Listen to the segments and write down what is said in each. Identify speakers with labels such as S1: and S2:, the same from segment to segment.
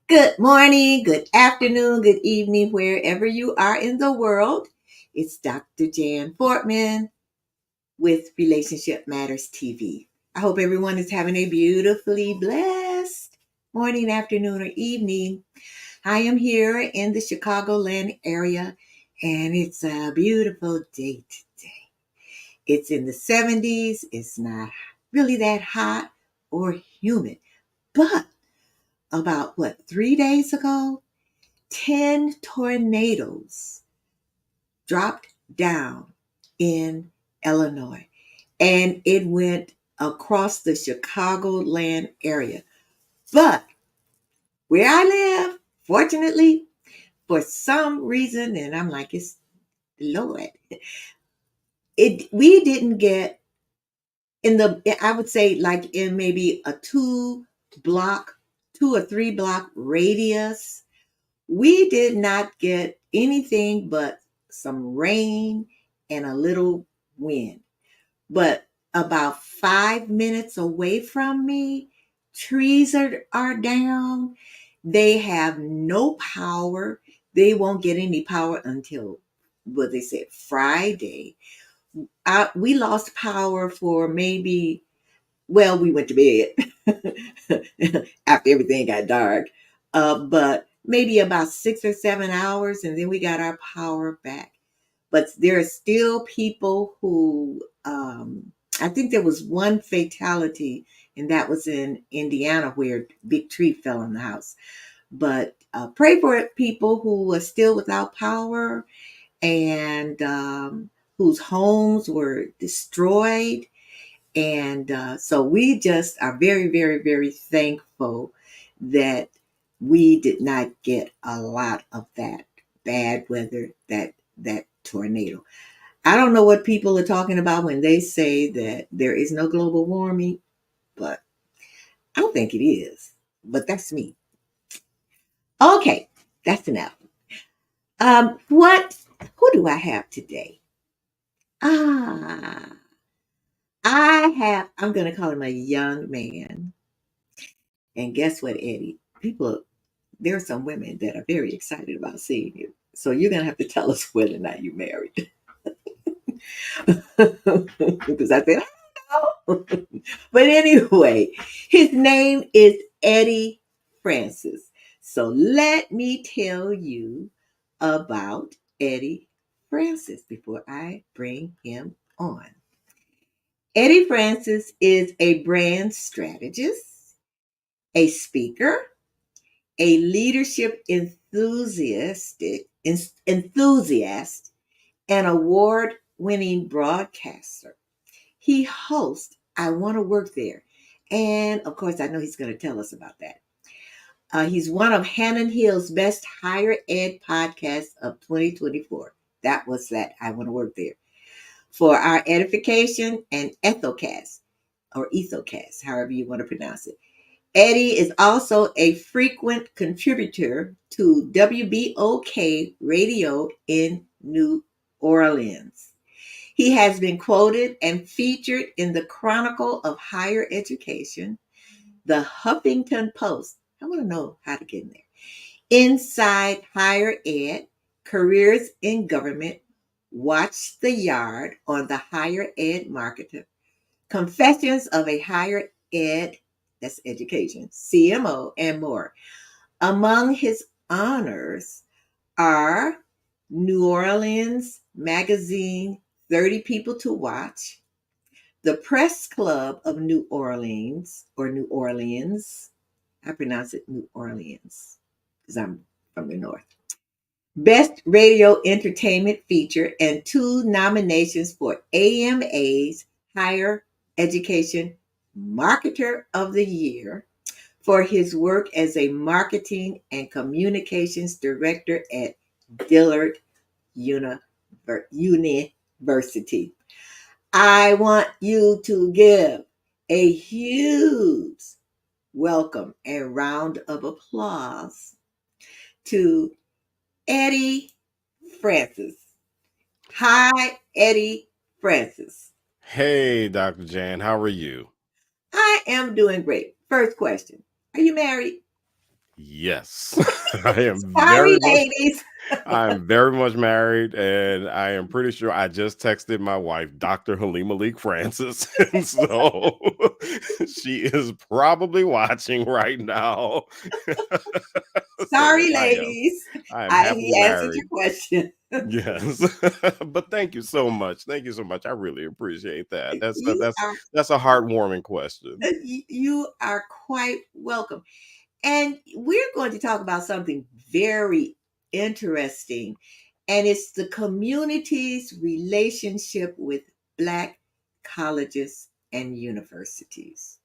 S1: Good morning, good afternoon, good evening, wherever you are in the world. It's Dr. Jan Fortman with Relationship Matters TV. I hope everyone is having a beautifully blessed morning, afternoon, or evening. I am here in the Chicagoland area, and it's a beautiful day today. It's in the 70s. It's not really that hot or humid, but about 3 days ago, 10 tornadoes dropped down in Illinois, and it went across the Chicagoland area. But where I live, fortunately, for some reason, and I'm like, it's the Lord, we didn't get I would say like in maybe a 2 or 3 block radius. We did not get anything but some rain and a little wind. But about 5 minutes away from me, trees are down. They have no power. They won't get any power until, what they said, Friday. We lost power for maybe, well, we went to bed after everything got dark. But maybe about 6 or 7 hours, and then we got our power back. But there are still people who, I think there was one fatality, and that was in Indiana where a big tree fell on the house. But pray for people who are still without power and whose homes were destroyed. And so we just are very, very, very thankful that we did not get a lot of that bad weather, that tornado. I don't know what people are talking about when they say that there is no global warming, but I don't think it is. But that's me. Okay, that's enough. Who do I have today? Ah, I'm going to call him a young man. And guess what, Eddie? There are some women that are very excited about seeing you. So you're going to have to tell us whether or not you're married. Because I said, I don't know. But anyway, his name is Eddie Francis. So let me tell you about Eddie Francis before I bring him on. Eddie Francis is a brand strategist. a speaker, a leadership enthusiast, an award-winning broadcaster. He hosts I Want to Work There. And of course, I know he's going to tell us about that. He's one of Hannon Hill's best higher ed podcasts of 2024. That was that I Want to Work There. For our edification and ethocast, or ethocast, however you want to pronounce it. Eddie is also a frequent contributor to WBOK Radio in New Orleans. He has been quoted and featured in the Chronicle of Higher Education, the Huffington Post. I want to know how to get in there. Inside Higher Ed, Careers in Government, Watch the Yard on the Higher Ed Marketer, Confessions of a Higher Ed, that's education, CMO, and more. Among his honors are New Orleans Magazine 30 People to Watch, the Press Club of New Orleans, or New Orleans. I pronounce it New Orleans because I'm from the North. Best Radio Entertainment Feature, and 2 nominations for AMA's Higher Education Marketer of the Year for his work as a marketing and communications director at Dillard University. I want you to give a huge welcome and round of applause to Eddie Francis. Hi, Eddie Francis.
S2: Hey, Dr. Jan, how are you?
S1: I am doing great. First question. Are you married?
S2: Yes, I am
S1: Sorry,
S2: very much
S1: ladies.
S2: I am very much married, and I am pretty sure I just texted my wife, Dr. Halim Malik Francis, and so she is probably watching right now. So yes,
S1: Sorry, ladies.
S2: I am happily
S1: He answered
S2: married.
S1: your question.
S2: Yes, but thank you so much. Thank you so much. I really appreciate that.
S1: You are
S2: That's a heartwarming question.
S1: you are quite welcome. And we're going to talk about something very interesting, and it's the community's relationship with Black colleges and universities.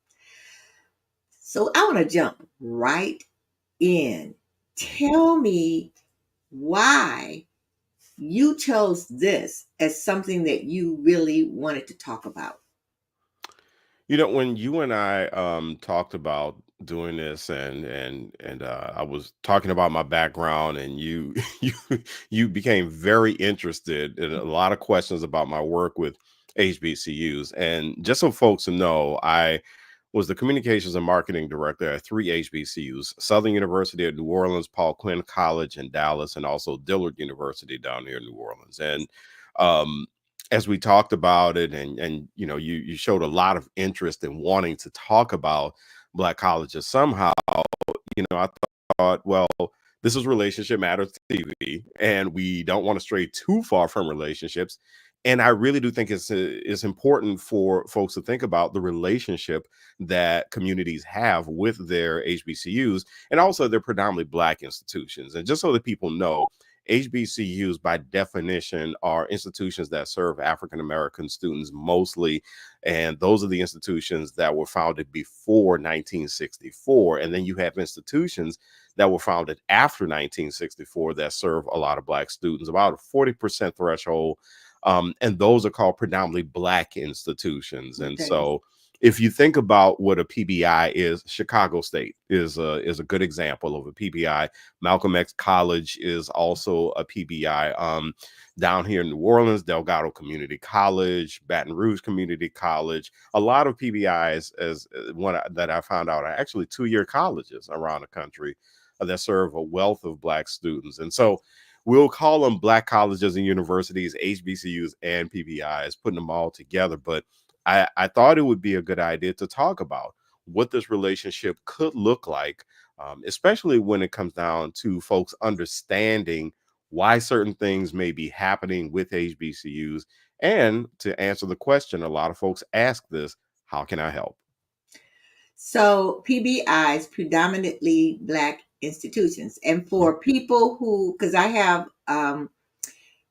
S1: So I want to jump right in. Tell me why you chose this as something that you really wanted to talk about.
S2: You know, when you and I talked about doing this and I was talking about my background and you you you became very interested in a lot of questions about my work with HBCUs. And just so folks know, I was the communications and marketing director at 3 HBCUs: Southern University at New Orleans, Paul Quinn College in Dallas, and also Dillard University down here in New Orleans. And um, as we talked about it, and you know, you showed a lot of interest in wanting to talk about Black colleges somehow. You know, I thought, well, this is Relationship Matters TV, and we don't want to stray too far from relationships. And I really do think it's important for folks to think about the relationship that communities have with their HBCUs and also their predominantly Black institutions. And just so that people know, HBCUs by definition are institutions that serve African American students mostly. And those are the institutions that were founded before 1964. And then you have institutions that were founded after 1964 that serve a lot of Black students, about a 40% threshold. And those are called predominantly Black institutions. And
S1: Okay.
S2: so if you think about what a PBI is, Chicago State is a good example of a PBI. Malcolm X College is also a PBI. Down here in New Orleans, Delgado Community College, Baton Rouge Community College, a lot of PBIs as one that I found out are actually 2-year colleges around the country that serve a wealth of Black students. And so we'll call them Black colleges and universities, HBCUs and PBIs, putting them all together. But I thought it would be a good idea to talk about what this relationship could look like, especially when it comes down to folks understanding why certain things may be happening with HBCUs. And to answer the question, a lot of folks ask this: how can I help?
S1: So PBIs, predominantly Black institutions. And
S2: Mhm.
S1: for people who, because I have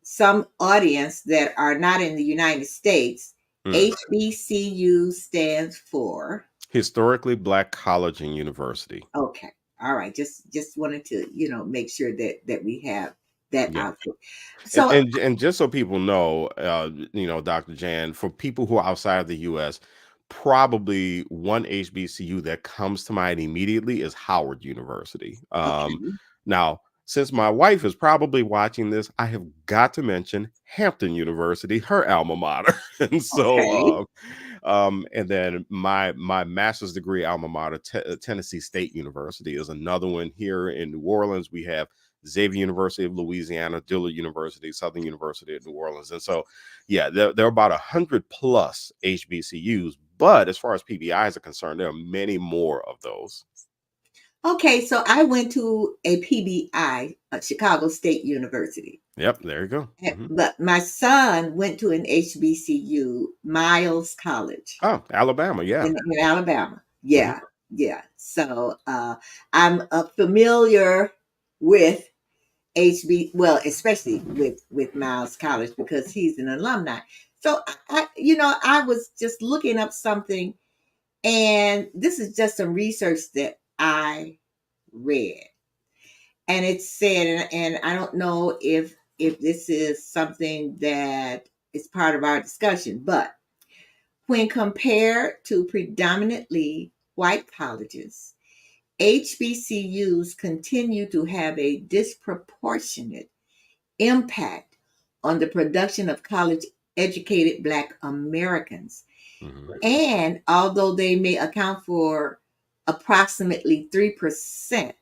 S1: some audience that are not in the United States,
S2: Mm.
S1: HBCU stands for.
S2: Historically Black College and University.
S1: Okay. All right. Just wanted to, make sure that we have that
S2: Yeah.
S1: out there.
S2: And
S1: So,
S2: and just so people know, Dr. Jan, for people who are outside of the US, probably one HBCU that comes to mind immediately is Howard University.
S1: okay.
S2: Now, since my wife is probably watching this, I have got to mention Hampton University, her alma mater. And so
S1: Okay.
S2: and then my master's degree alma mater, Tennessee State University, is another one here in New Orleans. We have Xavier University of Louisiana, Dillard University, Southern University of New Orleans. And so, yeah, there are about 100 plus HBCUs. But as far as PBIs are concerned, there are many more of those.
S1: Okay. So I went to a PBI, Chicago State University.
S2: Yep, there you go. Hmm.
S1: But my son went to an HBCU, Miles College
S2: Oh, Alabama, yeah.
S1: in Alabama.
S2: Hmm.
S1: Yeah, yeah. So I'm familiar with well, especially with Miles College because he's an alumni. So I was just looking up something, and this is just some research that I read, and it said, and I don't know if this is something that is part of our discussion, but when compared to predominantly white colleges, HBCUs continue to have a disproportionate impact on the production of college educated Black Americans.
S2: Hmm.
S1: And although they may account for approximately 3%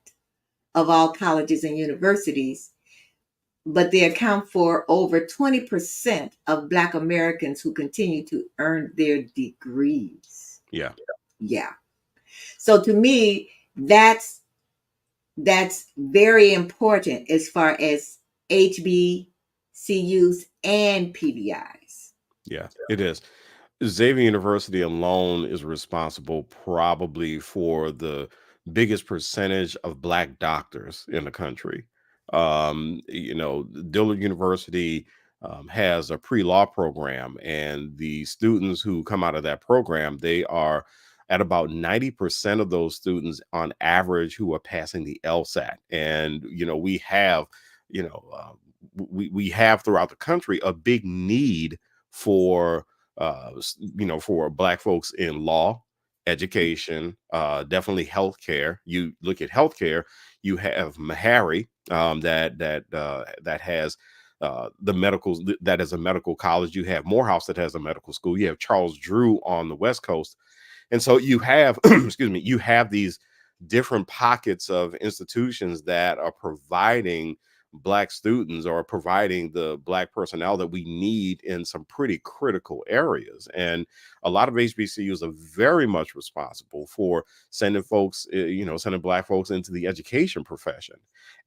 S1: of all colleges and universities, but they account for over 20% of Black Americans who continue to earn their degrees.
S2: Yeah.
S1: Yeah. So to me, that's very important as far as HBCUs and PBIs.
S2: Yeah, it is. Xavier University alone is responsible probably for the biggest percentage of Black doctors in the country. Dillard University has a pre-law program, and the students who come out of that program, they are at about 90% of those students on average who are passing the LSAT. And, we have, you know, we have throughout the country a big need for for Black folks in law, education, definitely healthcare. You look at healthcare, you have Meharry, that has the medicals, that is a medical college. You have Morehouse that has a medical school. You have Charles Drew on the West Coast, and so you have, excuse me, you have these different pockets of institutions that are providing Black students or providing the Black personnel that we need in some pretty critical areas. And a lot of HBCUs are very much responsible for sending folks, sending Black folks into the education profession.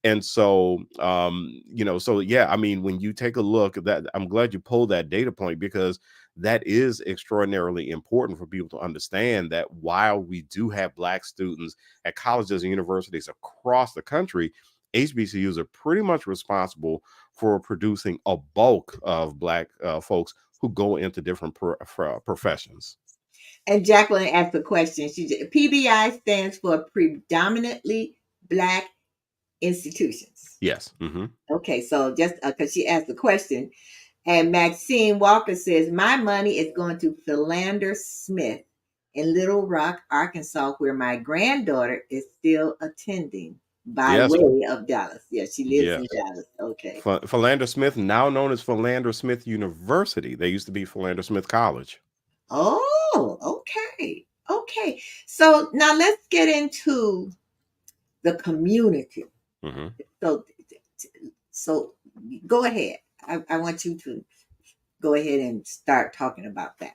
S2: And so, so yeah, I mean, when you take a look at that, I'm glad you pulled that data point, because that is extraordinarily important for people to understand that while we do have Black students at colleges and universities across the country, HBCUs are pretty much responsible for producing a bulk of Black folks who go into different professions.
S1: And Jacqueline asked the question. PBI stands for predominantly Black institutions.
S2: Yes. Hmm.
S1: Okay, so just because she asked the question, and Maxine Walker says, my money is going to Philander Smith in Little Rock, Arkansas, where my granddaughter is still attending by
S2: Yes.
S1: way of Dallas. Yeah, she lives in
S2: Yes.
S1: Dallas. Okay.
S2: Philander Smith, now known as Philander Smith University. They used to be Philander Smith College.
S1: Oh, okay. Okay. So now let's get into the community.
S2: Hmm.
S1: So, so go ahead. I want you to go ahead and start talking about that.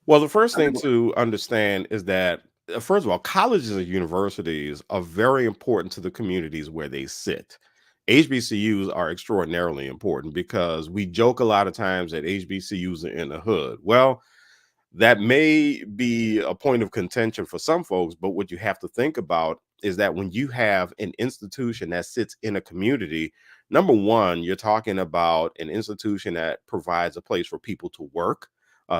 S2: Well, the first thing to understand is that, first of all, colleges and universities are very important to the communities where they sit. HBCUs are extraordinarily important because we joke a lot of times that HBCUs are in the hood. Well, That may be a point of contention for some folks, but what you have to think about is that when you have an institution that sits in a community, number one, you're talking about an institution that provides a place for people to work.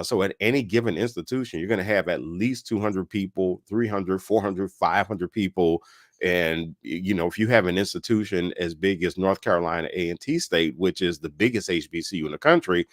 S2: So at any given institution, you're going to have at least 200 people, 300, 400, 500 people. And, if you have an institution as big as North Carolina A&T State, which is the biggest HBCU in the country,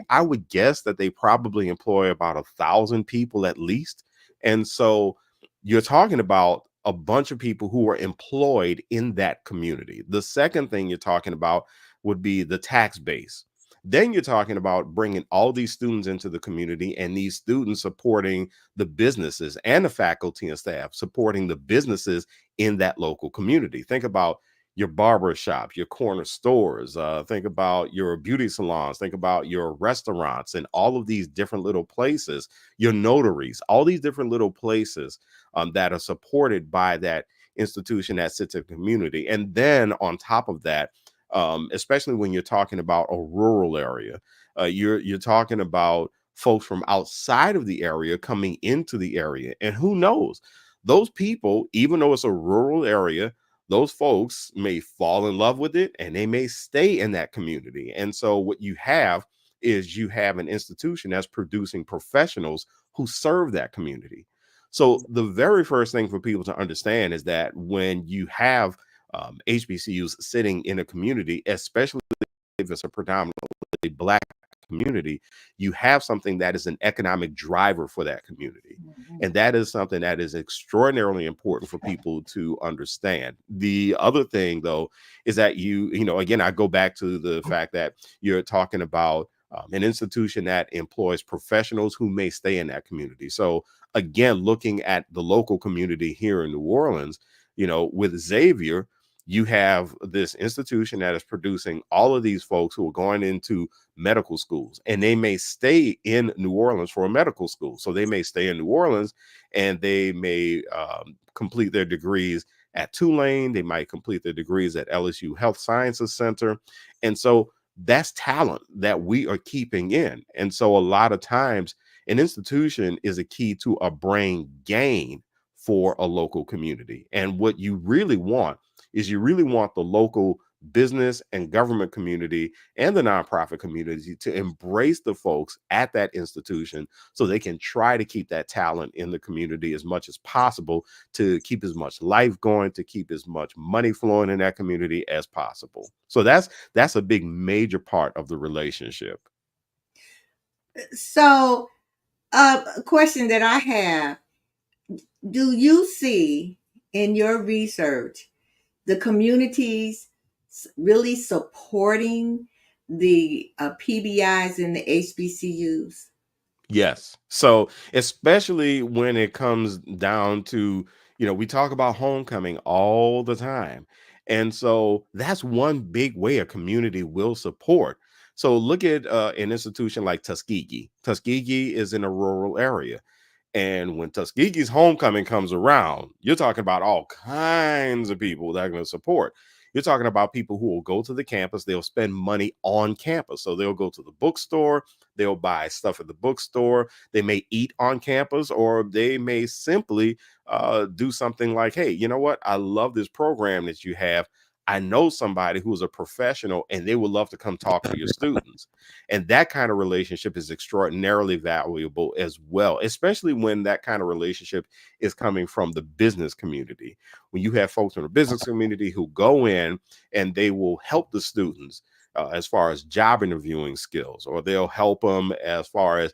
S2: I would guess that they probably employ about 1,000 people at least. And so you're talking about a bunch of people who are employed in that community. The second thing you're talking about would be the tax base. Then you're talking about bringing all these students into the community, and these students supporting the businesses and the faculty and staff supporting the businesses in that local community. Think about your barber shops, your corner stores, think about your beauty salons, think about your restaurants and all of these different little places, your notaries, all these different little places that are supported by that institution that sits in the community. And then on top of that, especially when you're talking about a rural area, you're talking about folks from outside of the area coming into the area. And who knows, those people, even though it's a rural area, those folks may fall in love with it and they may stay in that community. And so what you have is you have an institution that's producing professionals who serve that community. So the very first thing for people to understand is that when you have HBCUs sitting in a community, especially if it's a predominantly Black community, you have something that is an economic driver for that community.
S1: Mhm.
S2: And that is something that is extraordinarily important for people to understand. The other thing, though, is that again, I go back to the fact that you're talking about an institution that employs professionals who may stay in that community. So, again, looking at the local community here in New Orleans, with Xavier, you have this institution that is producing all of these folks who are going into medical schools, and they may stay in New Orleans for a medical school. So they may stay in New Orleans and they may complete their degrees at Tulane. They might complete their degrees at LSU Health Sciences Center. And so that's talent that we are keeping in. And so a lot of times an institution is a key to a brain gain for a local community. And what you really want is you really want the local business and government community and the nonprofit community to embrace the folks at that institution so they can try to keep that talent in the community as much as possible, to keep as much life going, to keep as much money flowing in that community as possible. So that's a big major part of the relationship.
S1: So, a question that I have, do you see in your research the communities really supporting the PBIs and the HBCUs?
S2: Yes. So, especially when it comes down to, we talk about homecoming all the time. And so that's one big way a community will support. So look at an institution like Tuskegee. Tuskegee is in a rural area. And when Tuskegee's homecoming comes around, you're talking about all kinds of people that are going to support. You're talking about people who will go to the campus, they'll spend money on campus. So they'll go to the bookstore, they'll buy stuff at the bookstore, they may eat on campus, or they may simply do something like, hey, you know what? I love this program that you have. I know somebody who's a professional and they would love to come talk to your students. And that kind of relationship is extraordinarily valuable as well, especially when that kind of relationship is coming from the business community. When you have folks in the business community who go in and they will help the students as far as job interviewing skills, or they'll help them as far as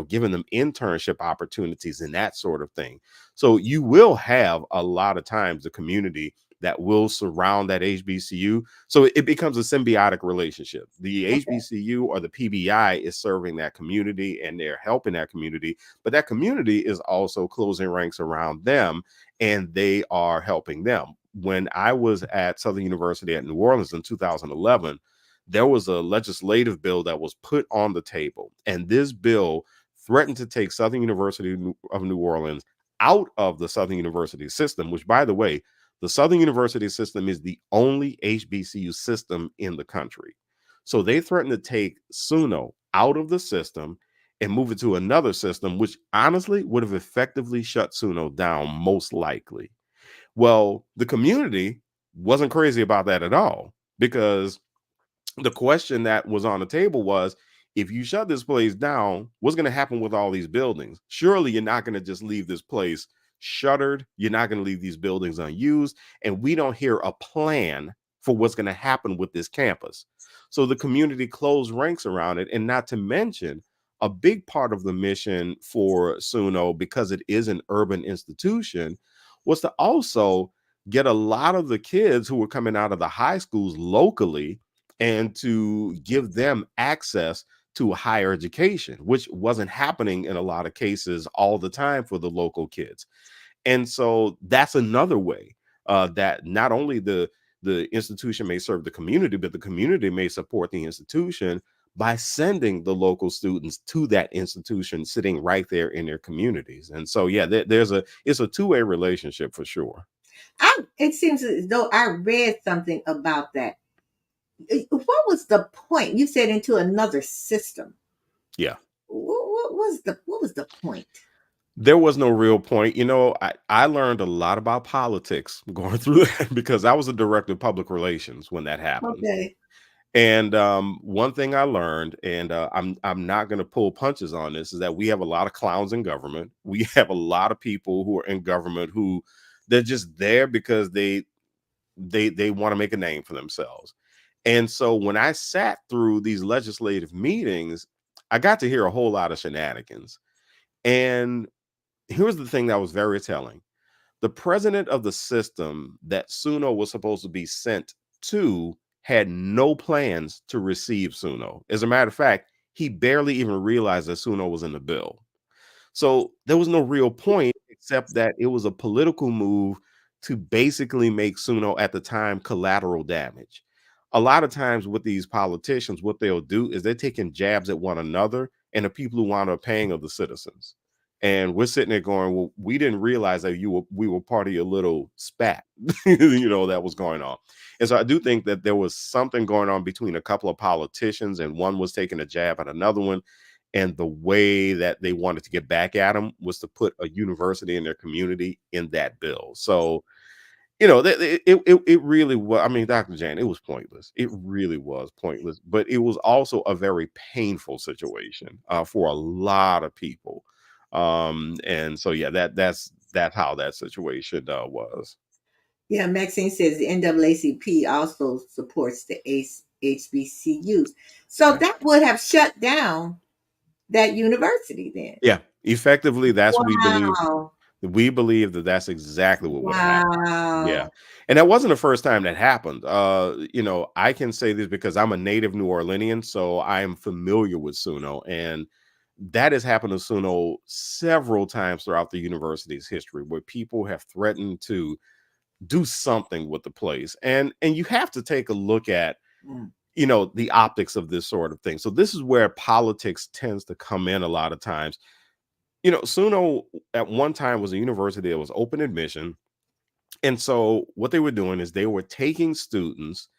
S2: giving them internship opportunities and that sort of thing. So you will have a lot of times the community that will surround that HBCU. So it becomes a symbiotic relationship. The
S1: Okay.
S2: HBCU or the PBI is serving that community and they're helping that community, but that community is also closing ranks around them and they are helping them. When I was at Southern University at New Orleans in 2011, there was a legislative bill that was put on the table, and this bill threatened to take Southern University of New Orleans out of the Southern University system, which, by the way, the Southern University system is the only HBCU system in the country. So they threatened to take SUNO out of the system and move it to another system, which honestly would have effectively shut Suno down most likely. Well, the community wasn't crazy about that at all, because the question that was on the table was, if you shut this place down, what's going to happen with all these buildings? Surely you're not going to just leave this place shuttered. You're not going to leave these buildings unused. And we don't hear a plan for what's going to happen with this campus. So the community closed ranks around it. And not to mention, a big part of the mission for Suno, because it is an urban institution, was to also get a lot of the kids who were coming out of the high schools locally and to give them access to higher education, which wasn't happening in a lot of cases all the time for the local kids. And so that's another way that not only the institution may serve the community, but the community may support the institution by sending the local students to that institution, sitting right there in their communities. And so, yeah, it's a two-way relationship for sure.
S1: It seems as though I read something about that. What was the point? You said into another system.
S2: Yeah.
S1: What was the point?
S2: There was no real point. I learned a lot about politics going through that because I was a director of public relations when that happened.
S1: Okay.
S2: And one thing I learned, and I'm not going to pull punches on this, is that we have a lot of clowns in government. We have a lot of people who are in government who they're just there because they want to make a name for themselves. And so when I sat through these legislative meetings, I got to hear a whole lot of shenanigans. And here's the thing that was very telling. The president of the system that Suno was supposed to be sent to had no plans to receive Suno. As a matter of fact, he barely even realized that Suno was in the bill. So there was no real point, except that it was a political move to basically make Suno at the time collateral damage. A lot of times with these politicians, what they'll do is they're taking jabs at one another, and the people who wind up paying are the citizens. And we're sitting there going, well, we didn't realize that we were part of your little spat, that was going on. And so I do think that there was something going on between a couple of politicians, and one was taking a jab at another one. And the way that they wanted to get back at them was to put a university in their community in that bill. So, it really was. I mean, Dr. Jan, it was pointless. It really was pointless, but it was also a very painful situation for a lot of people. And so, yeah, that's how that situation was.
S1: Yeah, Maxine says the NAACP also supports the HBCUs. So
S2: Yeah.
S1: that would have shut down that university then.
S2: Yeah. Effectively, that's what we believe.
S1: Wow.
S2: We believe that that's exactly what would have happened. Yeah.
S1: Wow.
S2: And that wasn't the first time that happened. I can say this because I'm a native New Orleanian, so I am familiar with Suno. And that has happened to Suno several times throughout the university's history, where people have threatened to do something with the place. And you have to take a look at,
S1: Mm.
S2: the optics of this sort of thing. So this is where politics tends to come in a lot of times. Suno at one time was a university that was open admission. And so what they were doing is they were taking students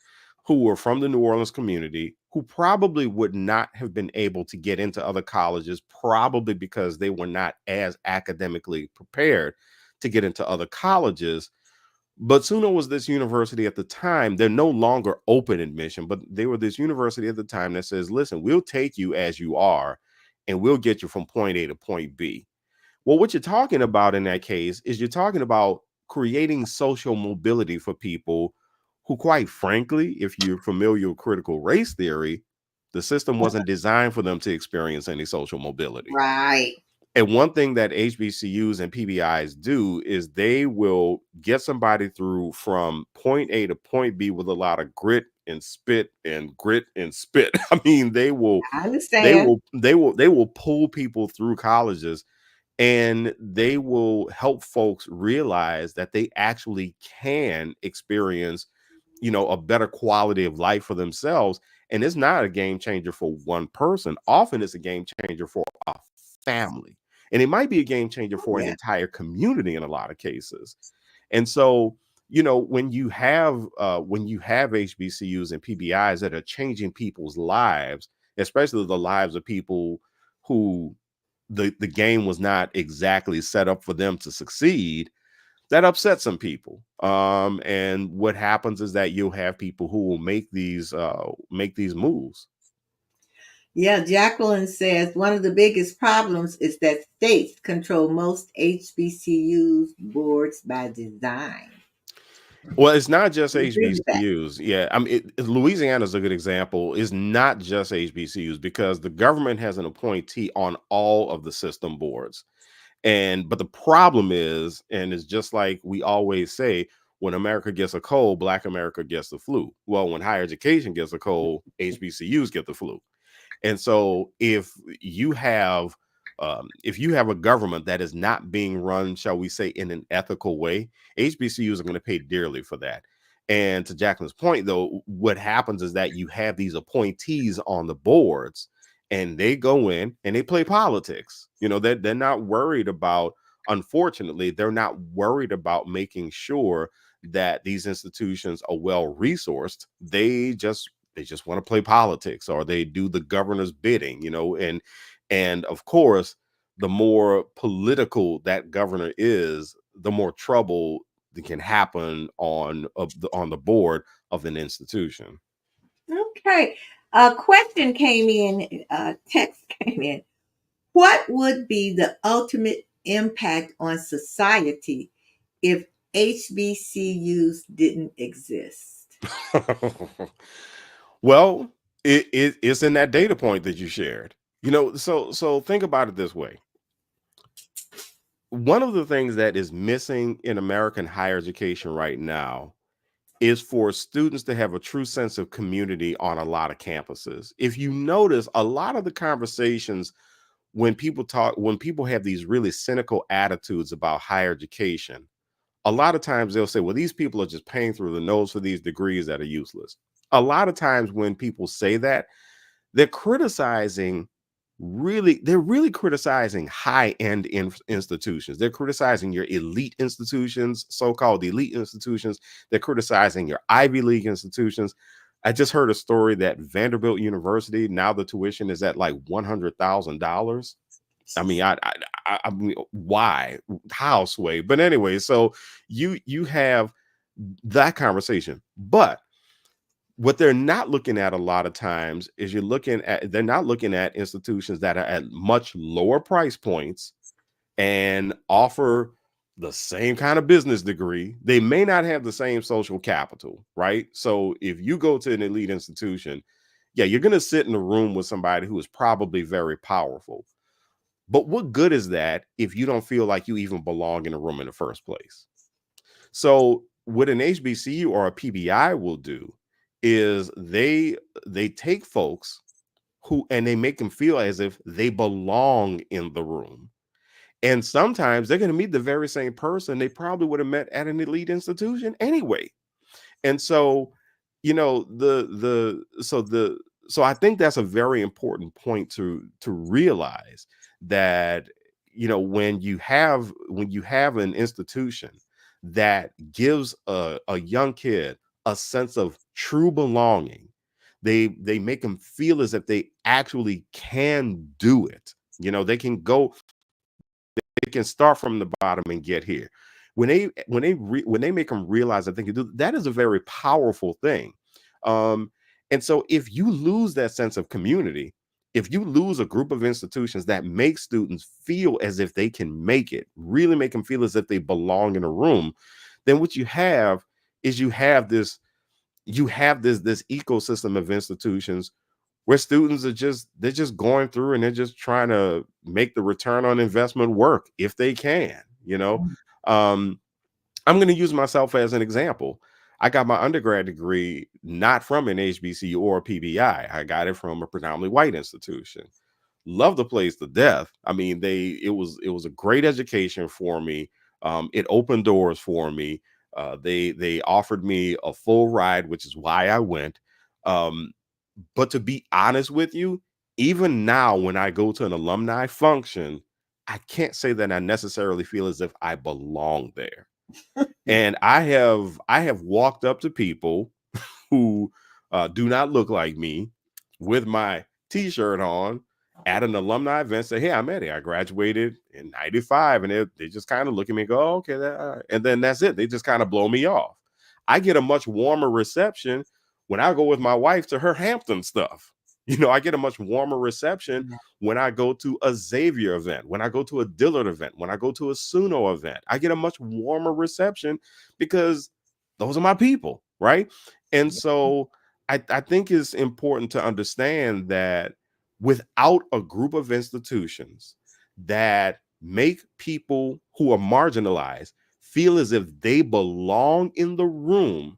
S2: who were from the New Orleans community who probably would not have been able to get into other colleges, probably because they were not as academically prepared to get into other colleges. But Suno was this university at the time. They're no longer open admission, but they were this university at the time that says, listen, we'll take you as you are, and we'll get you from point A to point B. Well, what you're talking about in that case is you're talking about creating social mobility for people who, quite frankly, if you're familiar with critical race theory, the system wasn't designed for them to experience any social mobility.
S1: Right.
S2: And one thing that HBCUs and PBIs do is they will get somebody through from point A to point B with a lot of grit and spit and grit and spit. I mean, they will
S1: I
S2: they
S1: understand.
S2: will they will pull people through colleges, and they will help folks realize that they actually can experience, a better quality of life for themselves. And it's not a game changer for one person. Often it's a game changer for a family. And it might be a game changer
S1: Oh,
S2: for an
S1: yeah.
S2: entire community in a lot of cases. And so, when you have HBCUs and PBIs that are changing people's lives, especially the lives of people who the game was not exactly set up for them to succeed, that upsets some people. And what happens is that you'll have people who will make these moves.
S1: Yeah, Jacqueline says one of the biggest problems is that states control most HBCUs boards by design.
S2: Well, it's not just
S1: You agree with that?
S2: HBCUs. Yeah, I mean, Louisiana is a good example. It's not just HBCUs because the government has an appointee on all of the system boards. And but the problem is, and it's just like we always say, when America gets a cold, Black America gets the flu. Well, when higher education gets a cold, HBCUs get the flu. And so if you have a government that is not being run, shall we say, in an ethical way, HBCUs are going to pay dearly for that. And to Jacqueline's point, though, what happens is that you have these appointees on the boards and they go in and they play politics. You know, they're not worried about, unfortunately, they're not worried about making sure that these institutions are well resourced. They just want to play politics, or they do the governor's bidding, you know. And of course, the more political that governor is, the more trouble that can happen on the board of an institution.
S1: Okay. A question came in, text came in. What would be the ultimate impact on society if HBCUs didn't exist?
S2: Well, it's in that data point that you shared. You know, so think about it this way. One of the things that is missing in American higher education right now is for students to have a true sense of community on a lot of campuses. If you notice, a lot of the conversations when people have these really cynical attitudes about higher education, a lot of times they'll say, well, these people are just paying through the nose for these degrees that are useless. A lot of times when people say that, they're criticizing they're really criticizing high-end institutions. They're criticizing your elite institutions, so-called elite institutions. They're criticizing your Ivy League institutions. I just heard a story that Vanderbilt University, now the tuition is at like $100,000. I mean, I mean, why? How, Sway? But anyway, so you have that conversation. But what they're not looking at a lot of times is they're not looking at institutions that are at much lower price points and offer the same kind of business degree. They may not have the same social capital, right? So if you go to an elite institution, yeah, you're going to sit in a room with somebody who is probably very powerful. But what good is that if you don't feel like you even belong in a room in the first place? So what an HBCU or a PBI will do is they take folks who and they make them feel as if they belong in the room. And sometimes they're going to meet the very same person they probably would have met at an elite institution anyway. And so, you know, so I think that's a very important point to realize that, you know, when you have an institution that gives a young kid a sense of true belonging, they make them feel as if they actually can do it. You know, they can start from the bottom and get here. When they make them realize that they can do that, is a very powerful thing. Um, and so if you lose that sense of community, if you lose a group of institutions that make students feel as if they can make it, really make them feel as if they belong in a room, then what you have is you have this ecosystem of institutions where students they're just going through and they're just trying to make the return on investment work if they can, you know. um I'm going to use myself as an example. I got my undergrad degree not from an HBCU or a PBI. I got it from a predominantly white institution. Love the place to death. I mean, it was a great education for me. It opened doors for me. They offered me a full ride, which is why I went. Um, but to be honest with you, even now when I go to an alumni function, I can't say that I necessarily feel as if I belong there. And I have walked up to people who do not look like me with my t-shirt on, at an alumni event, say, hey, I'm Eddie. I graduated in 95. And they just kind of look at me and go, oh, okay. All right. And then that's it. They just kind of blow me off. I get a much warmer reception when I go with my wife to her Hampton stuff. I get a much warmer reception
S1: Yeah.
S2: when I go to a Xavier event, when I go to a Dillard event, when I go to a Suno event. I get a much warmer reception because those are my people, right? And so I think it's important to understand that without a group of institutions that make people who are marginalized feel as if they belong in the room,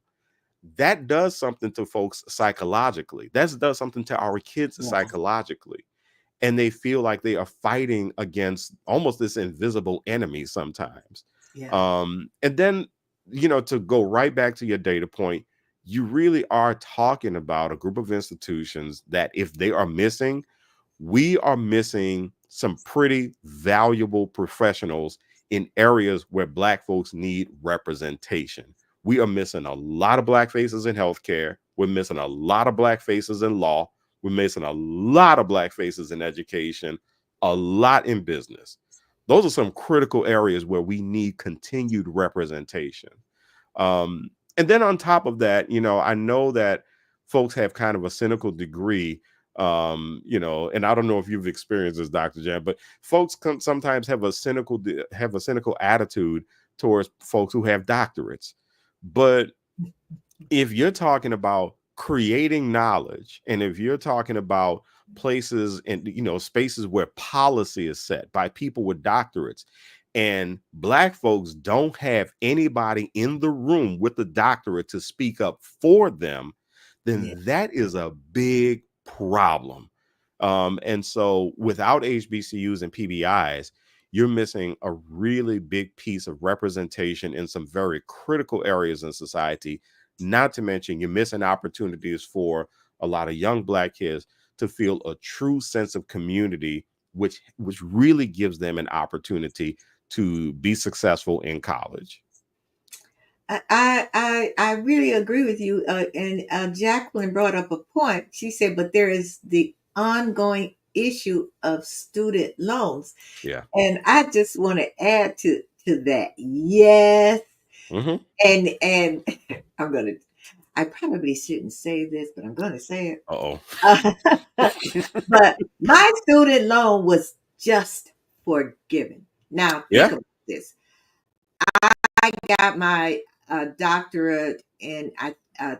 S2: that does something to folks psychologically. That does something to our kids
S1: Yeah.
S2: psychologically. And they feel like they are fighting against almost this invisible enemy sometimes.
S1: Yeah.
S2: And then, to go right back to your data point, you really are talking about a group of institutions that if they are missing, we are missing some pretty valuable professionals in areas where Black folks need representation. We are missing a lot of Black faces in healthcare. We're missing a lot of Black faces in law. We're missing a lot of Black faces in education, a lot in business. Those are some critical areas where we need continued representation. Um, and then on top of that, I know that folks have kind of a cynical degree, and I don't know if you've experienced this, Dr. Jan, but folks sometimes have a cynical attitude towards folks who have doctorates. But if you're talking about creating knowledge, and if you're talking about places and spaces where policy is set by people with doctorates, and Black folks don't have anybody in the room with the doctorate to speak up for them, then
S1: Yeah.
S2: that is a big problem. And so without HBCUs and PBIs, you're missing a really big piece of representation in some very critical areas in society. Not to mention, you're missing opportunities for a lot of young Black kids to feel a true sense of community, which really gives them an opportunity to be successful in college.
S1: I really agree with you. And Jacqueline brought up a point. She said, but there is the ongoing issue of student loans.
S2: Yeah.
S1: And I just want to add to that. Yes.
S2: Mm-hmm.
S1: And I'm gonna I probably shouldn't say this, but I'm gonna say it.
S2: Uh-oh.
S1: But my student loan was just forgiven. Now think
S2: Yeah.
S1: about this. I got my doctorate in I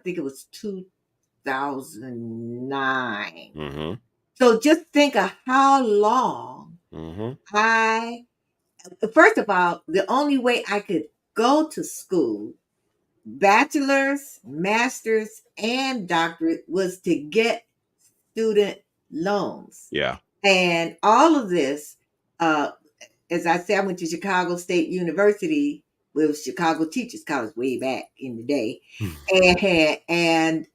S1: think it was 2009.
S2: Mm-hmm.
S1: So just think of how long
S2: Mm-hmm.
S1: I first of all, the only way I could go to school, bachelor's, master's, and doctorate, was to get student loans.
S2: Yeah.
S1: And all of this, uh, as I said, I went to Chicago State University. It was Chicago Teachers College way back in the day, and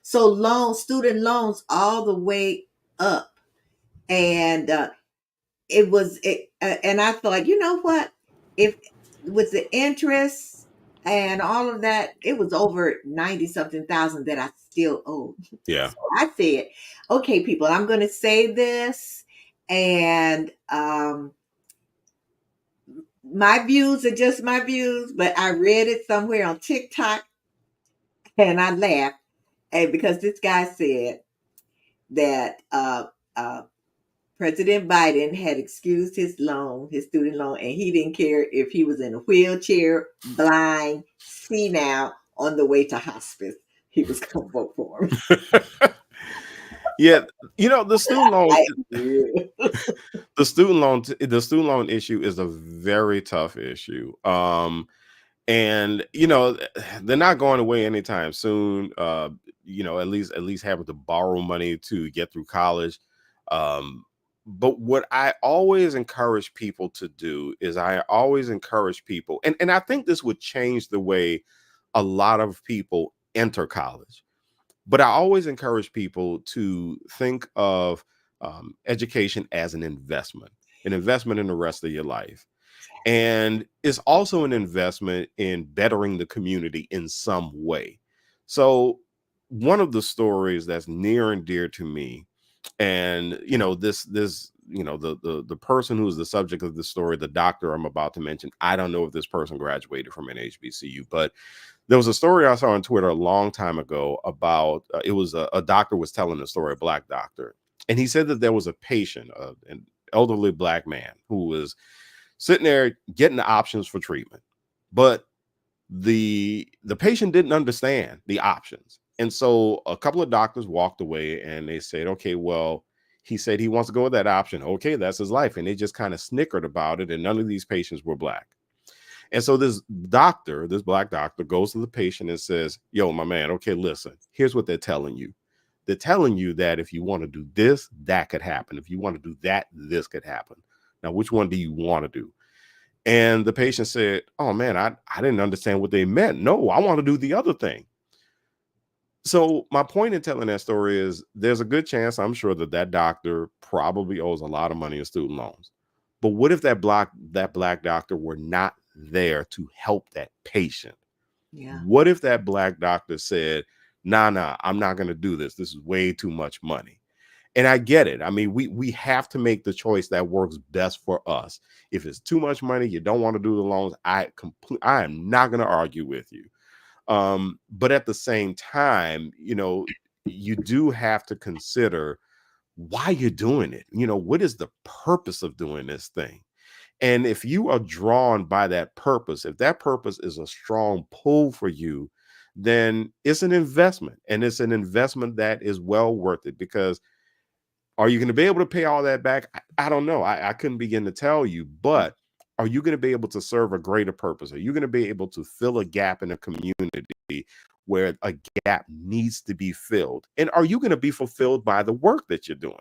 S1: so student loans, all the way up, and and I thought, you know what, if with the interest and all of that, it was over 90 something thousand that I still owed.
S2: Yeah.
S1: So I said, okay, people, I'm going to say this, and my views are just my views, but I read it somewhere on TikTok and I laughed, and because this guy said that uh, President Biden had excused his loan, his student loan, and he didn't care if he was in a wheelchair, blind, senile, on the way to hospice. He was going to vote for him.
S2: Yeah, the student loan
S1: Like, yeah.
S2: the student loan issue is a very tough issue. And they're not going away anytime soon. At least having to borrow money to get through college. But what I always encourage people to do is I always encourage people, and I think this would change the way a lot of people enter college. But I always encourage people to think of education as an investment in the rest of your life. And it's also an investment in bettering the community in some way. So, one of the stories that's near and dear to me And the person who's the subject of the story, the doctor I'm about to mention, I don't know if this person graduated from an HBCU, but there was a story I saw on Twitter a long time ago about it was a doctor was telling the story, a black doctor, and he said that there was a patient, an elderly black man, who was sitting there getting the options for treatment, but the patient didn't understand the options. And so a couple of doctors walked away and they said, okay, well, he said he wants to go with that option. Okay, that's his life. And they just kind of snickered about it. And none of these patients were black. And so this doctor, this black doctor, goes to the patient and says, yo, my man, okay, listen, here's what they're telling you. They're telling you that if you want to do this, that could happen. If you want to do that, this could happen. Now, which one do you want to do? And the patient said, oh man, I didn't understand what they meant. No, I want to do the other thing. So my point in telling that story is there's a good chance, I'm sure, that that doctor probably owes a lot of money in student loans. But what if that black doctor were not there to help that patient?
S1: Yeah.
S2: What if that black doctor said, nah, I'm not going to do this. This is way too much money. And I get it. I mean, we have to make the choice that works best for us. If it's too much money, you don't want to do the loans, I am not going to argue with you. But at the same time, you do have to consider why you're doing it. What is the purpose of doing this thing? And if you are drawn by that purpose, if that purpose is a strong pull for you, then it's an investment, and it's an investment that is well worth it. Because are you going to be able to pay all that back? I don't know. I couldn't begin to tell you, but are you going to be able to serve a greater purpose? Are you going to be able to fill a gap in a community where a gap needs to be filled? And are you going to be fulfilled by the work that you're doing?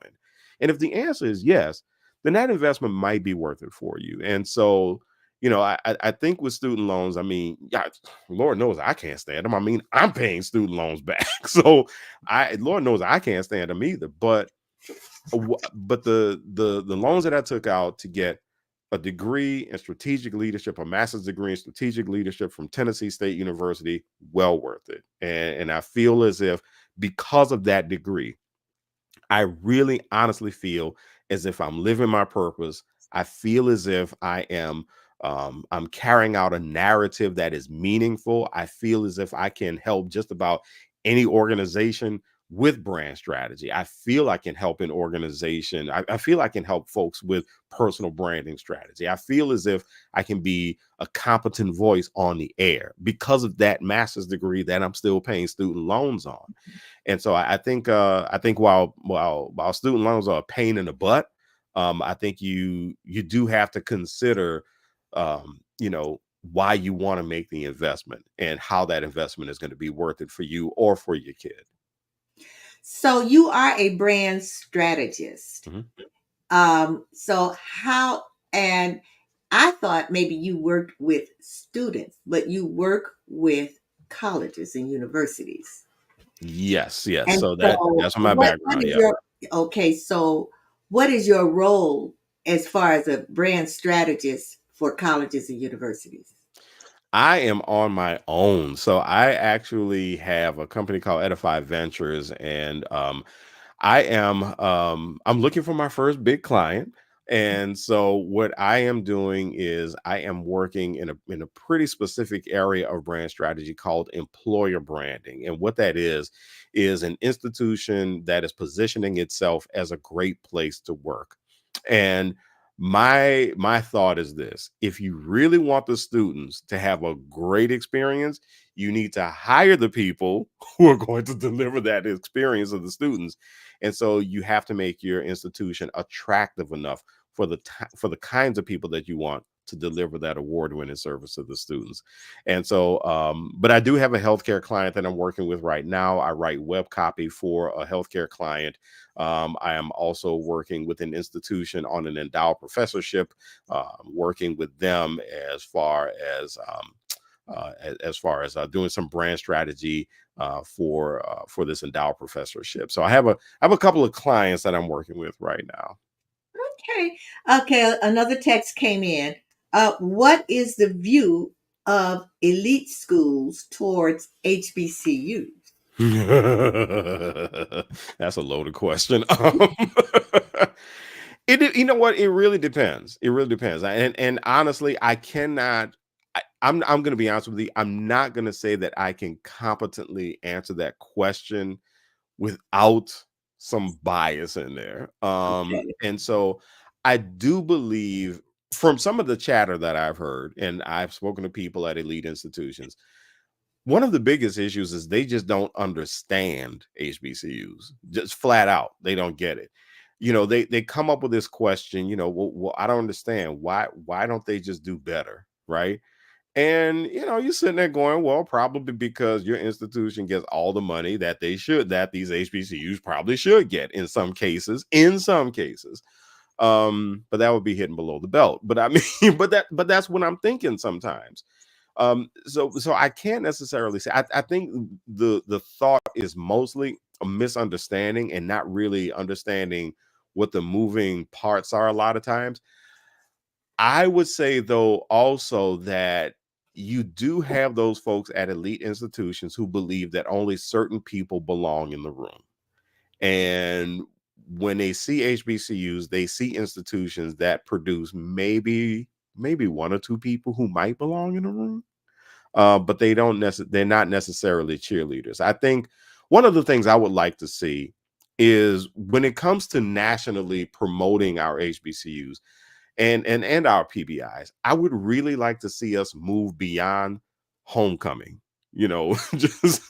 S2: And if the answer is yes, then that investment might be worth it for you. And so, I think with student loans, I mean, yeah, Lord knows I can't stand them. I mean, I'm paying student loans back. So Lord knows I can't stand them either. But the loans that I took out to get a degree in strategic leadership, a master's degree in strategic leadership from Tennessee State University, well worth it. And I feel as if because of that degree, I really honestly feel as if I'm living my purpose. I feel as if I'm carrying out a narrative that is meaningful. I feel as if I can help just about any organization with brand strategy. I feel I can help an organization. I feel I can help folks with personal branding strategy. I feel as if I can be a competent voice on the air because of that master's degree that I'm still paying student loans on. And so I think while student loans are a pain in the butt, I think you do have to consider why you want to make the investment and how that investment is going to be worth it for you or for your kid.
S1: So you are a brand strategist.
S2: Mhm.
S1: So how, and I thought maybe you worked with students, but you work with colleges and universities.
S2: Yes, yes.
S1: And
S2: So
S1: so
S2: that's my
S1: what
S2: background.
S1: is
S2: Yeah.
S1: your, okay, so what is your role as far as a brand strategist for colleges and universities?
S2: I am on my own. So I actually have a company called Edify Ventures, and I'm looking for my first big client. And so what I am doing is I am working in a pretty specific area of brand strategy called employer branding. And what that is an institution that is positioning itself as a great place to work. And my thought is this: if you really want the students to have a great experience, you need to hire the people who are going to deliver that experience of the students. And so you have to make your institution attractive enough for the kinds of people that you want to deliver that award-winning service to the students. And so, but I do have a healthcare client that I'm working with right now. I write web copy for a healthcare client. I am also working with an institution on an endowed professorship, working with them as far as doing some brand strategy for this endowed professorship. So I have a couple of clients that I'm working with right now.
S1: Okay. Okay. Another text came in. What is the view of elite schools towards HBCUs?
S2: That's a loaded question. You know what? It really depends. It really depends. And honestly, I cannot. I'm going to be honest with you. I'm not going to say that I can competently answer that question without some bias in there.
S1: Okay.
S2: And so I do believe from some of the chatter that I've heard, and I've spoken to people at elite institutions, one of the biggest issues is they just don't understand HBCUs. Just flat out, they don't get it. They come up with this question. Well, I don't understand why don't they just do better, right? And you're sitting there going, well, probably because your institution gets all the money that these HBCUs probably should get in some cases. In some cases, but that would be hitting below the belt. But I mean, but that's what I'm thinking sometimes. So I can't necessarily say. I think the thought is mostly a misunderstanding and not really understanding what the moving parts are a lot of times. I would say though also that you do have those folks at elite institutions who believe that only certain people belong in the room. And when they see HBCUs, they see institutions that produce maybe one or two people who might belong in the room, but they're not necessarily cheerleaders. I think one of the things I would like to see is when it comes to nationally promoting our HBCUs and our PBIs, I would really like to see us move beyond homecoming. Just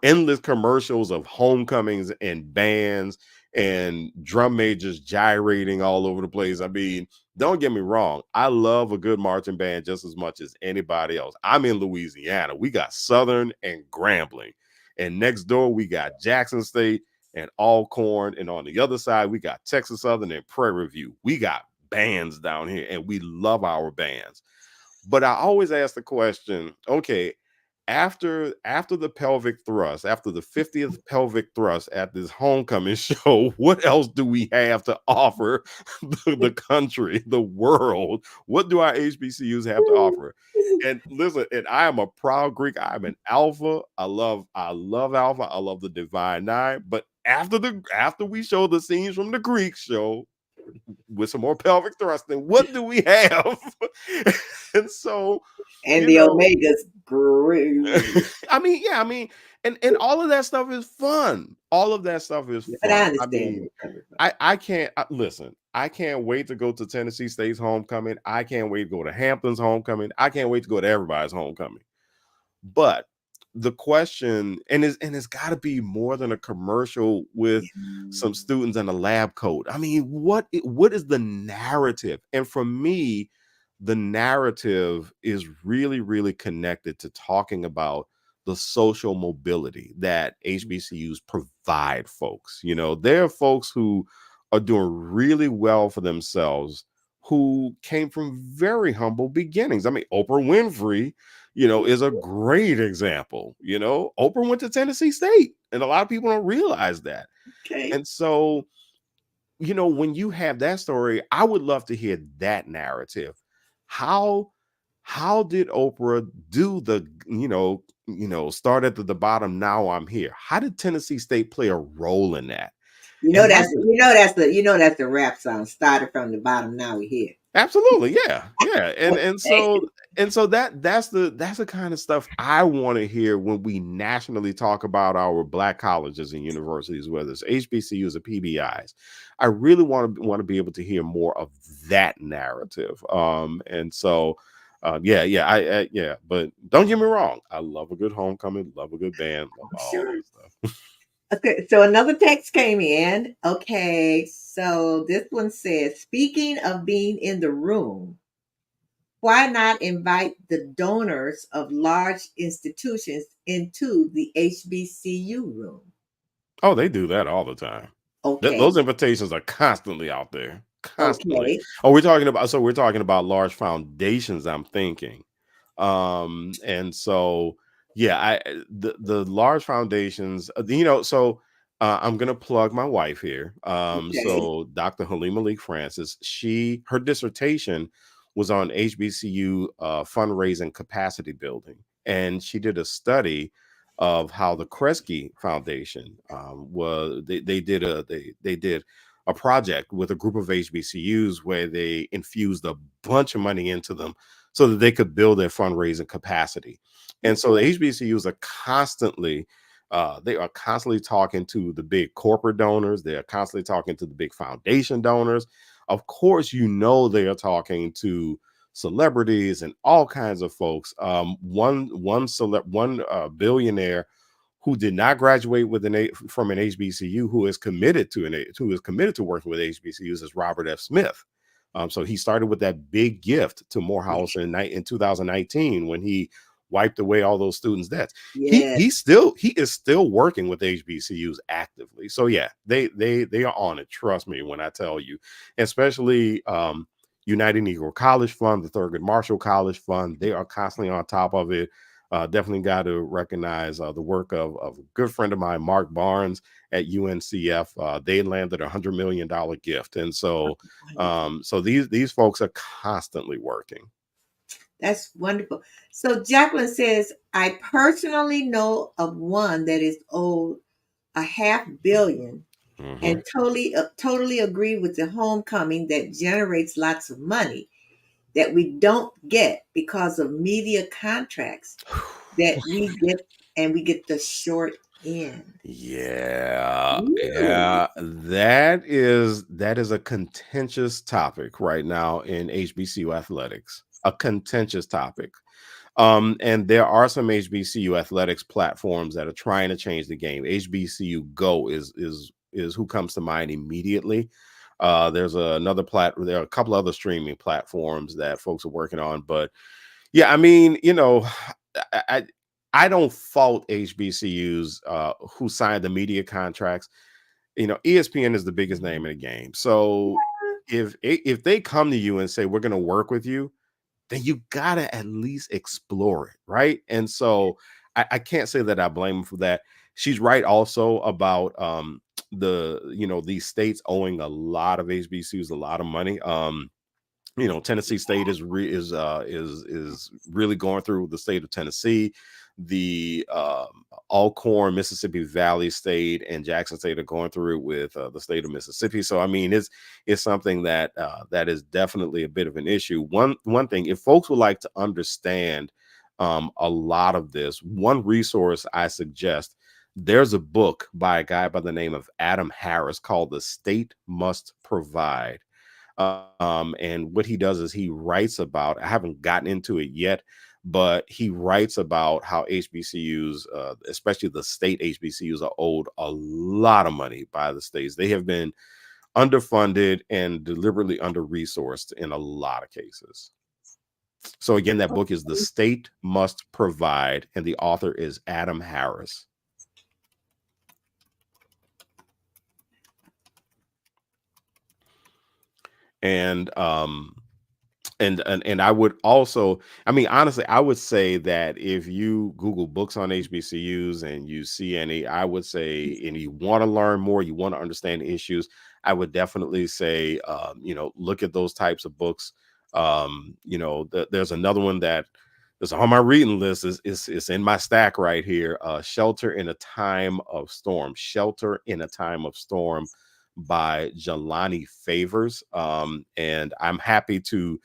S2: endless commercials of homecomings and bands and drum majors gyrating all over the place. I mean, don't get me wrong. I love a good marching band just as much as anybody else. I'm in Louisiana. We got Southern and Grambling. And next door, we got Jackson State and Alcorn. And on the other side, we got Texas Southern and Prairie View. We got bands down here and we love our bands. But I always ask the question, okay, after the pelvic thrust, after the 50th pelvic thrust at this homecoming show, what else do we have to offer the country, the world? What do our HBCUs have to offer? And listen, and I am a proud Greek. I'm an alpha. I love alpha. I love the divine nine. But after we show the scenes from the Greek show, with some more pelvic thrusting, what do we have? And so,
S1: And
S2: you
S1: the
S2: know,
S1: Omegas grew.
S2: I mean, and all of that stuff is fun. All of that stuff is
S1: But I
S2: fun. I
S1: understand where
S2: mean,
S1: you're coming from.
S2: I can't listen. I can't wait to go to Tennessee State's homecoming. I can't wait to go to Hampton's homecoming. I can't wait to go to everybody's homecoming. But the question, and it's got to be more than a commercial with some students in a lab coat. I mean, what is the narrative? And for me, the narrative is really, really connected to talking about the social mobility that HBCUs provide folks. There are folks who are doing really well for themselves who came from very humble beginnings. I mean, Oprah Winfrey, is a great example. Oprah went to Tennessee State, and a lot of people don't realize that.
S1: Okay.
S2: And so, when you have that story, I would love to hear that narrative. How how did Oprah do start at the bottom, now I'm here? How did Tennessee State play a role in that?
S1: You know
S2: And
S1: that's
S2: that's
S1: the, you know that's the you know that's the rap song. Started from the bottom, now we're here.
S2: Absolutely, yeah, yeah, and
S1: Okay.
S2: so that's the kind of stuff I want to hear when we nationally talk about our Black colleges and universities, whether it's HBCUs or PBIs. I really want to be able to hear more of that narrative. And so, yeah, yeah. But don't get me wrong, I love a good homecoming, love a good band, love all
S1: Sure.
S2: that stuff.
S1: Okay, so another text came in. Okay, so this one says, speaking of being in the room, why not invite the donors of large institutions into the HBCU room?
S2: Oh, they do that all the time.
S1: Okay,
S2: Those invitations are constantly out there, constantly.
S1: okay,
S2: Oh, we're talking about large foundations, I'm thinking. And so yeah, the large foundations, I'm gonna plug my wife here.
S1: okay,
S2: So Dr. Halim Malik Francis, her dissertation was on HBCU fundraising capacity building, and she did a study of how the Kresge Foundation was. They did a project with a group of HBCUs where they infused a bunch of money into them so that they could build their fundraising capacity. And so the HBCUs are constantly talking to the big corporate donors. They are constantly talking to the big foundation donors. Of course, they are talking to celebrities and all kinds of folks. One billionaire who did not graduate from an HBCU, who is committed to working with HBCUs, is Robert F. Smith. So he started with that big gift to
S1: Yeah.
S2: Morehouse in 2019 when he wiped away all those students' debts.
S1: Yeah.
S2: He is still working with HBCUs actively. So yeah, they are on it. Trust me when I tell you, especially United Negro College Fund, the Thurgood Marshall College Fund. They are constantly on top of it. Definitely got to recognize the work of a good friend of mine, Mark Barnes at UNCF. They landed $100 million gift, and so
S1: Wonderful.
S2: these folks are constantly working.
S1: That's wonderful. So Jacqueline says, I personally know of one that is owed a half billion
S2: Hmm.
S1: and totally agree with the homecoming that generates lots of money that we don't get because of media contracts that we get the short end.
S2: Yeah,
S1: Ooh.
S2: yeah, that is a contentious topic right now in HBCU athletics. A contentious topic. And there are some HBCU athletics platforms that are trying to change the game. HBCU Go is who comes to mind immediately. There are a couple other streaming platforms that folks are working on, but yeah, I mean, I I, I don't fault HBCUs who signed the media contracts. ESPN is the biggest name in the game, so if they come to you and say we're going to work with you, then you gotta at least explore it, right? And so I can't say that I blame him for that. She's right also about these states owing a lot of HBCUs a lot of money. Tennessee State is really going through the state of Tennessee. The Alcorn, Mississippi Valley State, and Jackson State are going through it with the state of Mississippi. So I mean, it's something that is definitely a bit of an issue. One thing, if folks would like to understand a lot of this, one resource I suggest. There's a book by a guy by the name of Adam Harris called "The State Must Provide." And what he does is he writes about, I haven't gotten into it yet, but he writes about how HBCUs, especially the state HBCUs, are owed a lot of money by the states. They have been underfunded and deliberately under resourced in a lot of cases. So again, that book is The State Must Provide, and the author is Adam Harris. And I would also, I mean, honestly, I would say that if you Google books on HBCUs and you see any, I would say, and you want to learn more, you want to understand issues, I would definitely say, look at those types of books. There's another one that is on my reading list. Is in my stack right here. Shelter in a Time of Storm. Shelter in a Time of Storm by Jelani Favors. And I'm happy to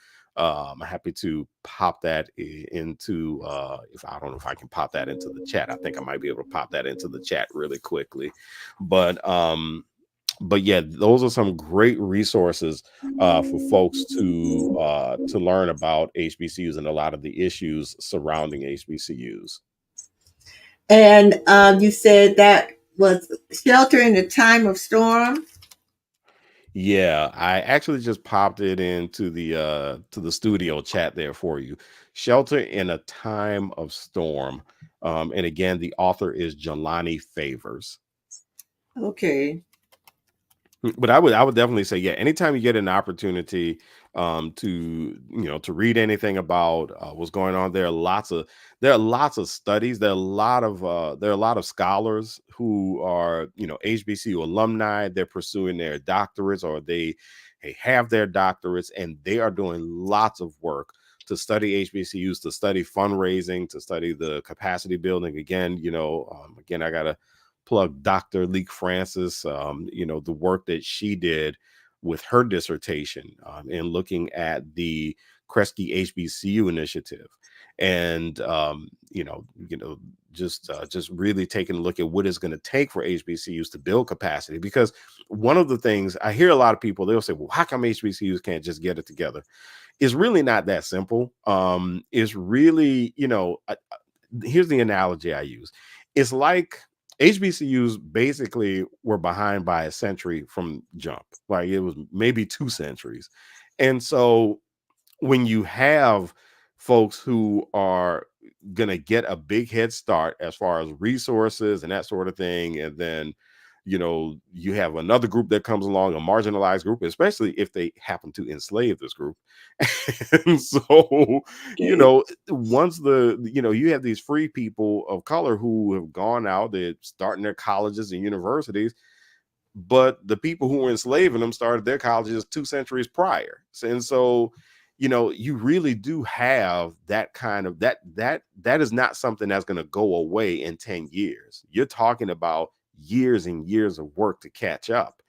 S2: pop that into if I don't know if I can pop that into the chat. I think I might be able to pop that into the chat really quickly. But yeah, those are some great resources for folks to learn about HBCUs and a lot of the issues surrounding HBCUs.
S1: And you said that was shelter in the time of storm.
S2: Yeah, I actually just popped it into the studio chat there for you. Shelter in a Time of Storm. And again, the author is Jelani Favors.
S1: Okay.
S2: But I would definitely say, yeah, anytime you get an opportunity to read anything about what's going on, there are lots of studies. There are a lot of scholars who are HBCU alumni. They're pursuing their doctorates, or they have their doctorates, and they are doing lots of work to study HBCUs, to study fundraising, to study the capacity building. Again, again, I gotta plug Dr. Leek Francis. The work that she did with her dissertation in looking at the Kresge HBCU initiative, and just really taking a look at what it's going to take for HBCUs to build capacity. Because one of the things I hear a lot of people, they'll say, well, how come HBCUs can't just get it together? It's really not that simple. It's really, here's the analogy I use. It's like HBCUs basically were behind by a century from jump. Like it was maybe 2 centuries. And so when you have folks who are going to get a big head start as far as resources and that sort of thing, and then you have another group that comes along, a marginalized group, especially if they happen to enslave this group. And so once you have these free people of color who have gone out, they're starting their colleges and universities, but the people who were enslaving them started their colleges 2 centuries prior. And so you really do have that kind of that is not something that's going to go away in 10 years. You're talking about years and years of work to catch up.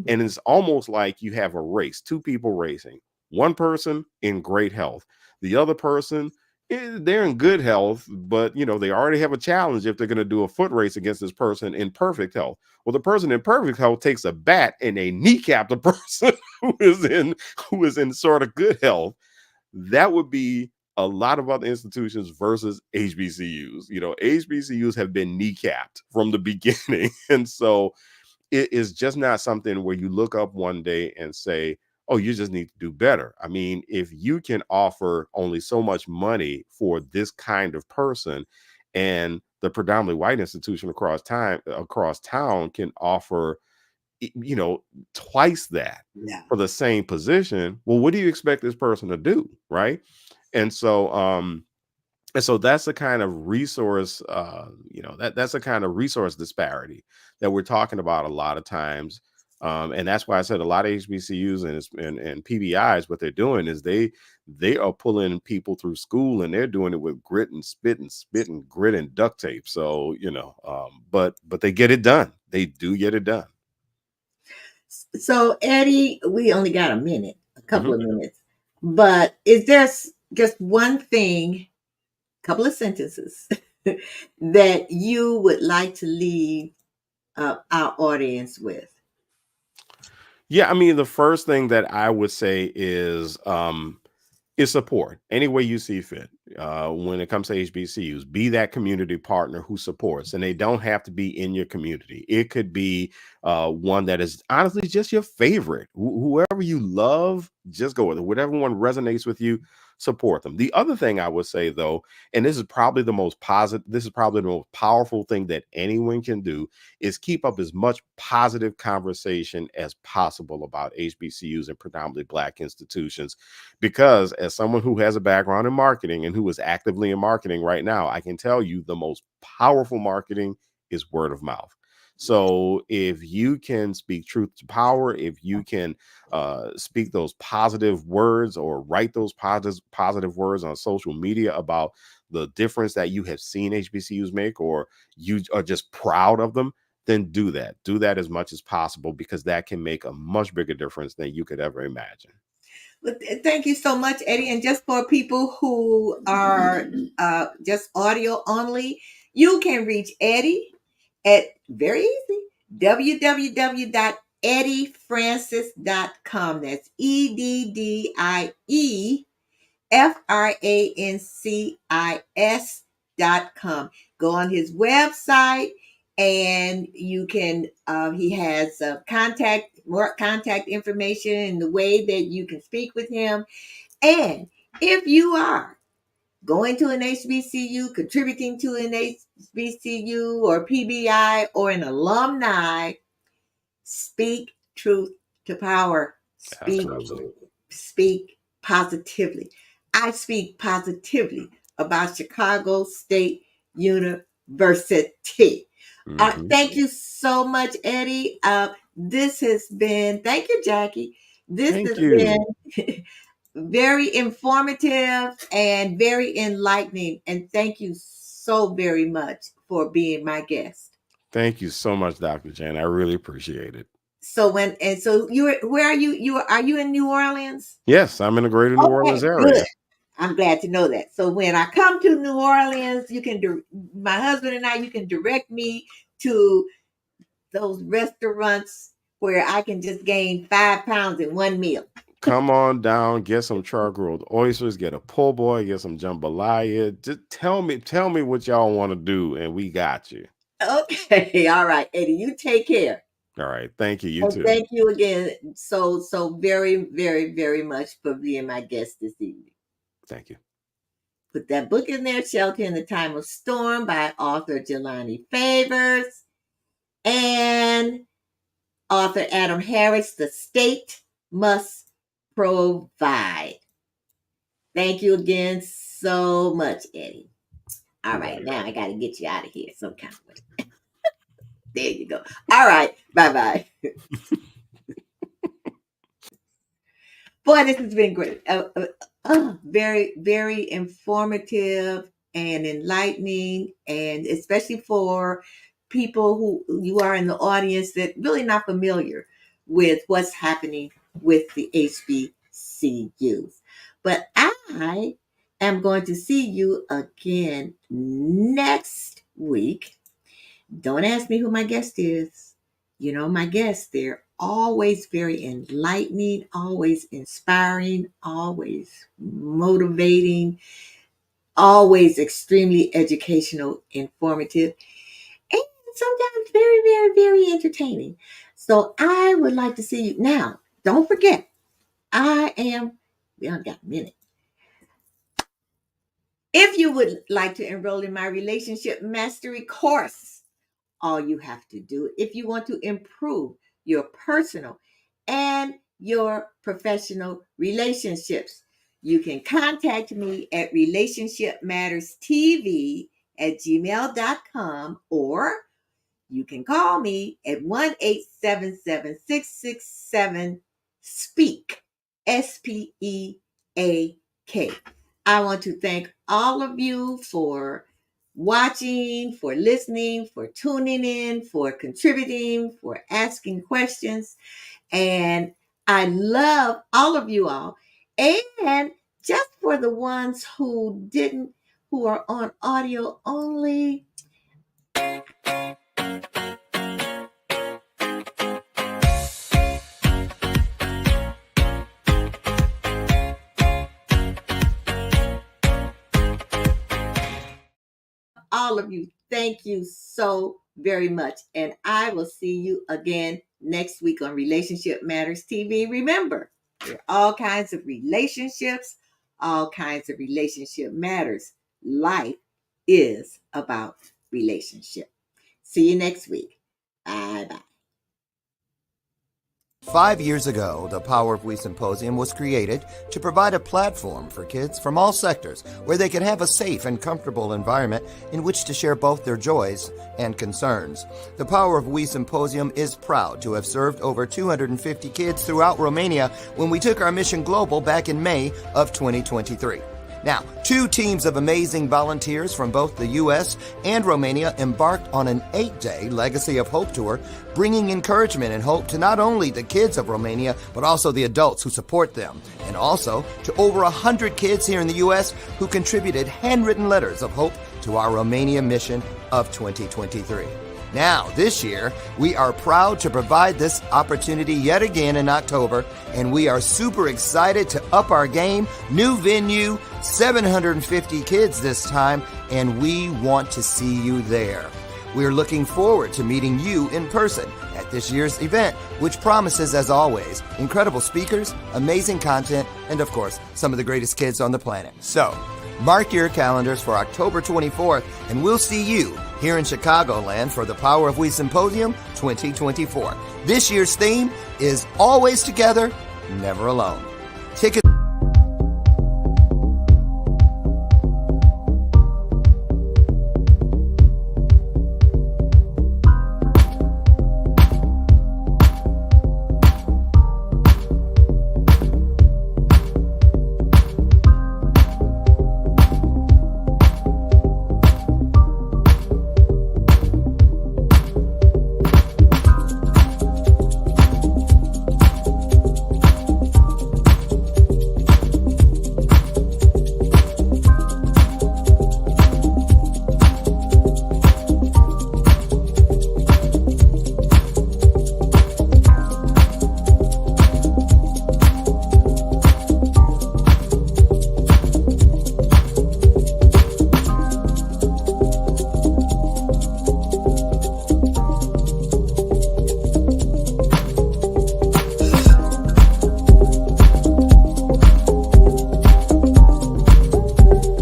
S2: And it's almost like you have a race, 2 people racing, one person in great health, the other person, they're in good health, but they already have a challenge if they're going to do a foot race against this person in perfect health. Well, the person in perfect health takes a bat and they kneecap the person who is in sort of good health. That would be a lot of other institutions versus HBCUs. HBCUs have been kneecapped from the beginning. And so it is just not something where you look up one day and say, oh, you just need to do better. I mean, if you can offer only so much money for this kind of person, and the predominantly white institution across town can offer twice that for the same position, well, what do you expect this person to do, right? And so that's the kind of resource that's the kind of resource disparity that we're talking about a lot of times. And that's why I said a lot of HBCUs and PBIs, what they're doing is they are pulling people through school, and they're doing it with grit and spit and grit and duct tape. So but they get it done. They do get it done.
S1: So, Eddie, we only got a couple of minutes, but is there just one thing, couple of sentences that you would like to leave our audience with?
S2: Yeah, I mean, the first thing that I would say is support any way you see fit. When it comes to HBCUs, be that community partner who supports, and they don't have to be in your community. It could be one that is honestly just your favorite. Whoever you love, just go with it. Whatever one resonates with you, support them. The other thing I would say, though, and this is probably the most powerful thing that anyone can do, is keep up as much positive conversation as possible about HBCUs and predominantly Black institutions. Because as someone who has a background in marketing and who is actively in marketing right now, I can tell you the most powerful marketing is word of mouth. So if you can speak truth to power, if you can speak those positive words or write those positive words on social media about the difference that you have seen HBCUs make, or you are just proud of them, then do that. Do that as much as possible, because that can make a much bigger difference than you could ever imagine.
S1: Well, thank you so much, Eddie. And just for people who are just audio only, you can reach Eddie at very easy www.eddiefrancis.com. That's EDDIEFRANCIS.com. Go on his website, and you can he has more contact information and the way that you can speak with him. And if you are going to an HBCU, contributing to an HBCU or PBI or an alumni, speak truth to power.
S2: Absolutely.
S1: Speak positively. I speak positively about Chicago State University. Thank you so much, Eddie. This has been, thank you, Jackie. This
S2: Thank
S1: has
S2: you.
S1: been very informative and very enlightening. And thank you so very much for being my guest.
S2: Thank you so much, Dr. Jan. I really appreciate it.
S1: So where are you? Are you in New Orleans?
S2: Yes, I'm in the greater New
S1: Okay,
S2: Orleans area.
S1: good. I'm glad to know that. So when I come to New Orleans, my husband and I, you can direct me to those restaurants where I can just gain 5 pounds in one meal.
S2: Come on down, get some char-grilled oysters, get a po' boy, get some jambalaya. Just tell me what y'all want to do, and we got you.
S1: Okay, all right, Eddie, you take care.
S2: All right, thank you. You
S1: And
S2: too.
S1: thank you again so very, very, very much for being my guest this evening.
S2: Thank you.
S1: Put that book in there, Shelter in the Time of Storm by author Jelani Favors and author Adam Harris, The State Must Provide. Thank you again so much, Eddie. All right, now I got to get you out of here some kind of way. There you go. All right, bye-bye. Boy, this has been great. Very, very informative and enlightening, and especially for people who you are in the audience that really not familiar with what's happening with the HBCUs. But I am going to see you again next week. Don't ask me who my guest is. You know, my guests, they're always very enlightening, always inspiring, always motivating, always extremely educational, informative, and sometimes very, very, very entertaining. So I would like to see you. Now, don't forget, we only got a minute. If you would like to enroll in my relationship mastery course, all you have to do, if you want to improve your personal and your professional relationships, you can contact me at relationshipmatterstv@gmail.com, or you can call me at 1-877-667-SPEAK, SPEAK. I want to thank all of you for watching, for listening, for tuning in, for contributing, for asking questions. And I love all of you all. And just for the ones who are on audio only, all of you, thank you so very much. And I will see you again next week on Relationship Matters TV. Remember, there are all kinds of relationships, all kinds of relationship matters. Life is about relationship. See you next week. Bye-bye.
S3: 5 years ago, the Power of We Symposium was created to provide a platform for kids from all sectors where they can have a safe and comfortable environment in which to share both their joys and concerns. The Power of We Symposium is proud to have served over 250 kids throughout Romania when we took our mission global back in May of 2023. Now, 2 teams of amazing volunteers from both the U.S. and Romania embarked on an 8-day Legacy of Hope tour, bringing encouragement and hope to not only the kids of Romania, but also the adults who support them, and also to over 100 kids here in the U.S. who contributed handwritten letters of hope to our Romania mission of 2023. Now, this year, we are proud to provide this opportunity yet again in October, and we are super excited to up our game. New venue, 750 kids this time, and we want to see you there. We're looking forward to meeting you in person at this year's event, which promises, as always, incredible speakers, amazing content, and of course, some of the greatest kids on the planet. So, mark your calendars for October 24th, and we'll see you here in Chicagoland for the Power of We Symposium 2024. This year's theme is Always Together, Never Alone. Tickets